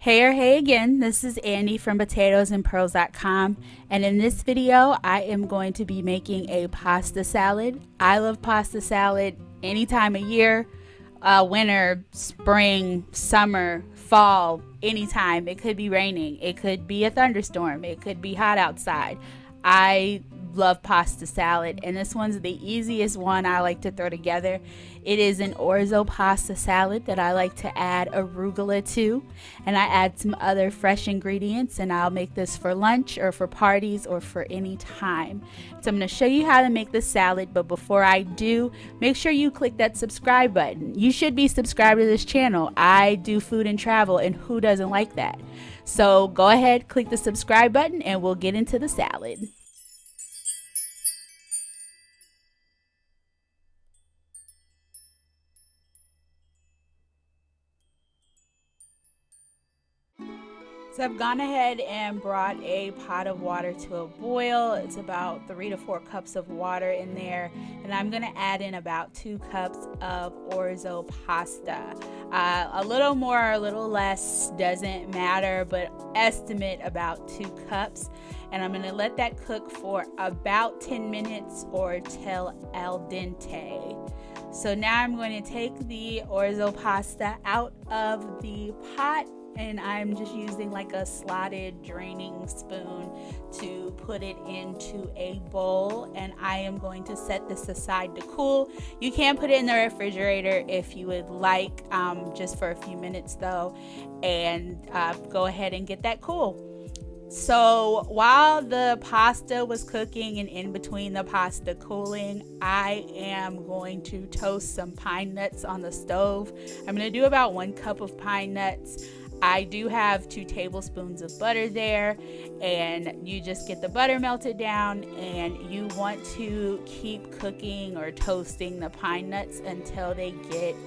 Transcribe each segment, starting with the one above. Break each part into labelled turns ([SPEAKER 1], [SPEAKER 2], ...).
[SPEAKER 1] Hey again, this is Andy from potatoesandpearls.com, and in this video I am going to be making a pasta salad. I love pasta salad any time of year, winter, spring, summer, fall, anytime. It could be raining, it could be a thunderstorm, it could be hot outside. I love pasta salad, and this one's the easiest one I like to throw together. It is an orzo pasta salad that I like to add arugula to, and I add some other fresh ingredients, and I'll make this for lunch or for parties or for any time. So I'm going to show you how to make the salad, but before I do, make sure you click that subscribe button. You should be subscribed to this channel. I do food and travel, and who doesn't like that? So go ahead, click the subscribe button, and we'll get into the salad. So I've gone ahead and brought a pot of water to a boil. It's about 3 to 4 cups of water in there, and I'm gonna add in about 2 cups of orzo pasta. A little more or a little less doesn't matter, but estimate about 2 cups. And I'm gonna let that cook for about 10 minutes or till al dente. So now I'm going to take the orzo pasta out of the pot, and I'm just using like a slotted draining spoon to put it into a bowl, and I am going to set this aside to cool. You can put it in the refrigerator if you would like, just for a few minutes though, and go ahead and get that cool. So while the pasta was cooking and in between the pasta cooling, I am going to toast some pine nuts on the stove. I'm going to do about 1 cup of pine nuts. I do have 2 tablespoons of butter there, and you just get the butter melted down, and you want to keep cooking or toasting the pine nuts until they get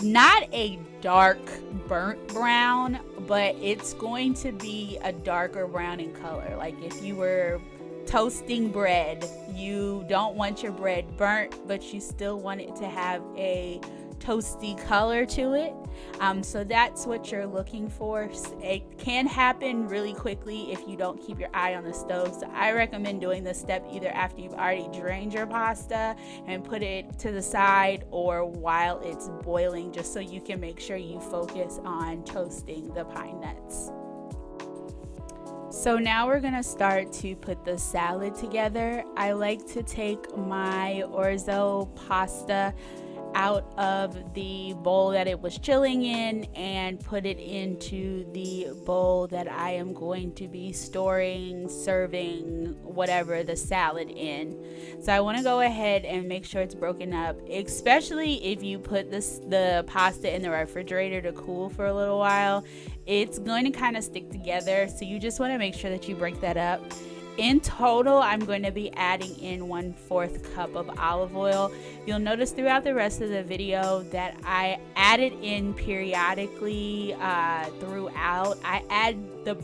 [SPEAKER 1] not a dark burnt brown, but it's going to be a darker brown in color. Like if you were toasting bread, you don't want your bread burnt, but you still want it to have a toasty color to it. So that's what you're looking for. It can happen really quickly if you don't keep your eye on the stove. So I recommend doing this step either after you've already drained your pasta and put it to the side, or while it's boiling, just so you can make sure you focus on toasting the pine nuts. So now we're gonna start to put the salad together. I like to take my orzo pasta out of the bowl that it was chilling in and put it into the bowl that I am going to be storing, serving, whatever the salad in. So I want to go ahead and make sure it's broken up, especially if you put the pasta in the refrigerator to cool for a little while. It's going to kind of stick together, so you just want to make sure that you break that up. In total, I'm going to be adding in 1/4 cup of olive oil. You'll notice throughout the rest of the video that I add it in periodically throughout. I add the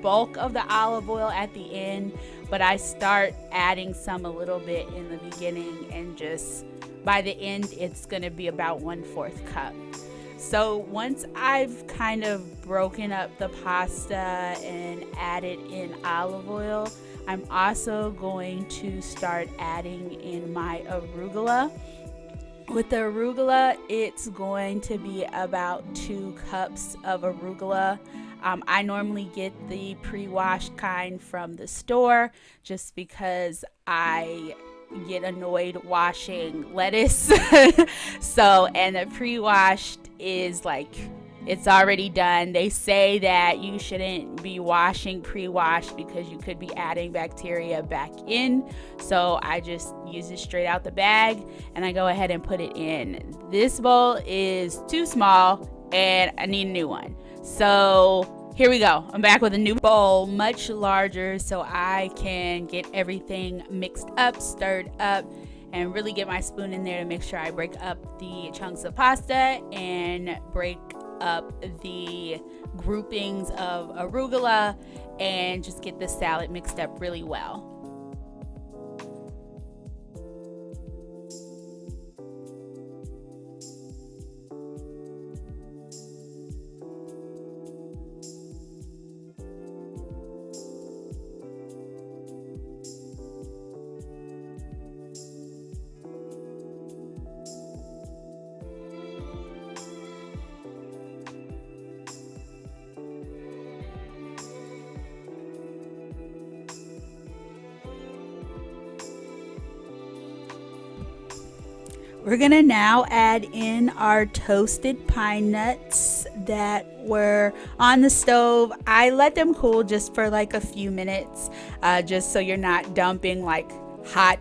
[SPEAKER 1] bulk of the olive oil at the end, but I start adding some a little bit in the beginning, and just by the end, it's going to be about 1/4 cup. So once I've kind of broken up the pasta and added in olive oil, I'm also going to start adding in my arugula. With the arugula, it's going to be about 2 cups of arugula. I normally get the pre-washed kind from the store, just because I get annoyed washing lettuce. And the pre-washed is like, it's already done. They say that you shouldn't be washing pre-washed because you could be adding bacteria back in. So I just use it straight out the bag, and I go ahead and put it in. This bowl is too small and I need a new one. So here we go. I'm back with a new bowl, much larger, so I can get everything mixed up, stirred up, and really get my spoon in there to make sure I break up the chunks of pasta and break up the groupings of arugula, and just get the salad mixed up really well. We're gonna now add in our toasted pine nuts that were on the stove. I let them cool just for like a few minutes, just so you're not dumping like hot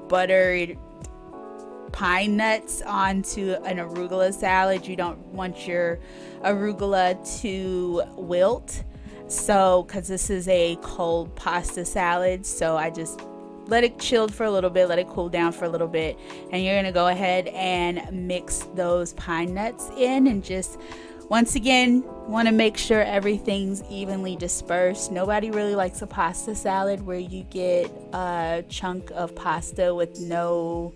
[SPEAKER 1] buttered pine nuts onto an arugula salad. You don't want your arugula to wilt. So, because this is a cold pasta salad, so I just let it chill for a little bit, let it cool down for a little bit, and you're gonna go ahead and mix those pine nuts in, and just once again want to make sure everything's evenly dispersed. Nobody really likes a pasta salad where you get a chunk of pasta with none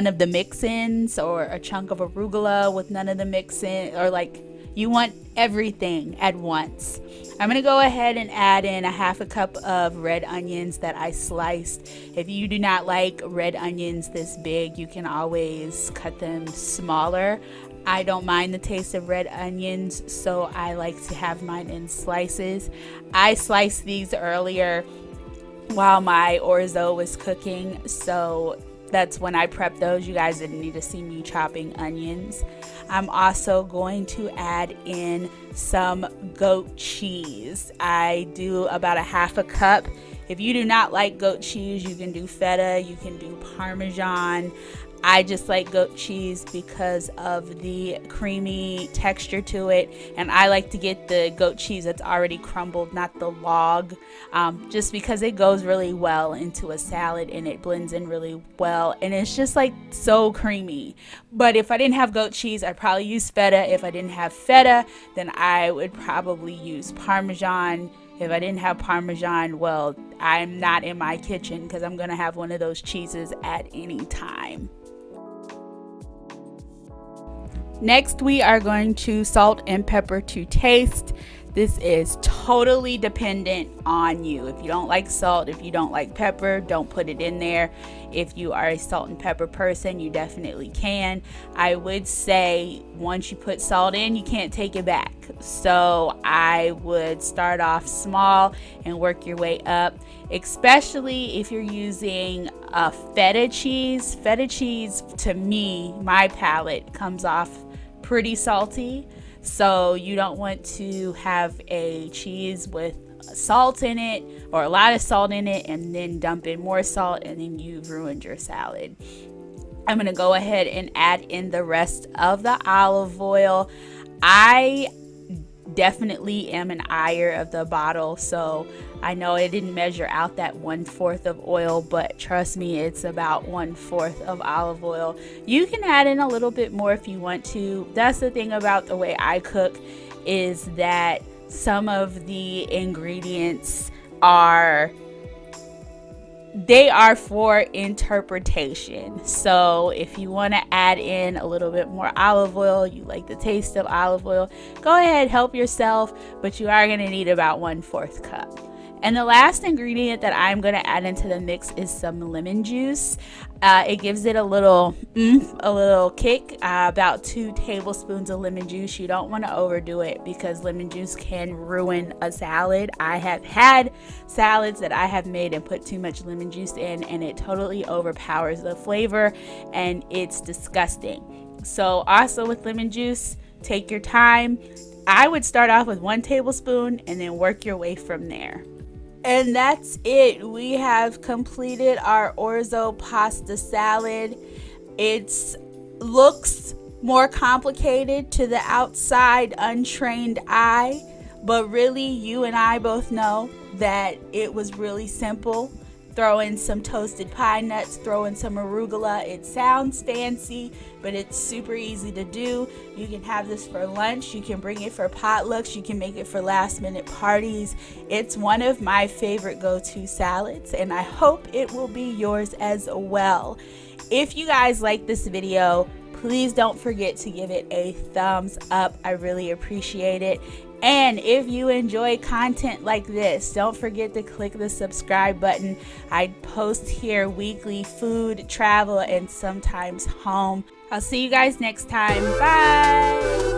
[SPEAKER 1] of the mix-ins, or a chunk of arugula with none of the mix-in, or like you want everything at once. I'm gonna go ahead and add in a half a cup of red onions that I sliced. If you do not like red onions this big, you can always cut them smaller. I don't mind the taste of red onions, so I like to have mine in slices. I sliced these earlier while my orzo was cooking, so that's when I prepped those. You guys didn't need to see me chopping onions. I'm also going to add in some goat cheese. I do about a half a cup. If you do not like goat cheese, you can do feta, you can do Parmesan. I just like goat cheese because of the creamy texture to it, and I like to get the goat cheese that's already crumbled, not the log, just because it goes really well into a salad and it blends in really well, and it's just like so creamy. But if I didn't have goat cheese, I'd probably use feta. If I didn't have feta, then I would probably use Parmesan. If I didn't have Parmesan, well, I'm not in my kitchen because I'm gonna have one of those cheeses at any time. Next, we are going to salt and pepper to taste. This is totally dependent on you. If you don't like salt, if you don't like pepper, don't put it in there. If you are a salt and pepper person, you definitely can. I would say once you put salt in, you can't take it back. So I would start off small and work your way up, especially if you're using a feta cheese. Feta cheese, to me, my palate, comes off pretty salty. So you don't want to have a cheese with salt in it, or a lot of salt in it, and then dump in more salt, and then you've ruined your salad. I'm gonna go ahead and add in the rest of the olive oil. I definitely am an eyer of the bottle, so I know it didn't measure out that 1/4 of oil, but trust me, it's about 1/4 of olive oil. You can add in a little bit more if you want to. That's the thing about the way I cook, is that some of the ingredients are for interpretation. So if you want to add in a little bit more olive oil, you like the taste of olive oil, go ahead, help yourself, but you are going to need about 1/4 cup. And the last ingredient that I'm going to add into the mix is some lemon juice. It gives it a little kick. About 2 tablespoons of lemon juice. You don't want to overdo it because lemon juice can ruin a salad. I have had salads that I have made and put too much lemon juice in, and it totally overpowers the flavor, and it's disgusting. So also with lemon juice, take your time. I would start off with 1 tablespoon and then work your way from there. And that's it. We have completed our orzo pasta salad. It looks more complicated to the outside untrained eye, but really you and I both know that it was really simple. Throw in some toasted pine nuts, throw in some arugula. It sounds fancy, but it's super easy to do. You can have this for lunch, you can bring it for potlucks, you can make it for last minute parties. It's one of my favorite go-to salads, and I hope it will be yours as well. If you guys like this video, please don't forget to give it a thumbs up. I really appreciate it. And if you enjoy content like this, don't forget to click the subscribe button. I post here weekly food, travel, and sometimes home. I'll see you guys next time. Bye.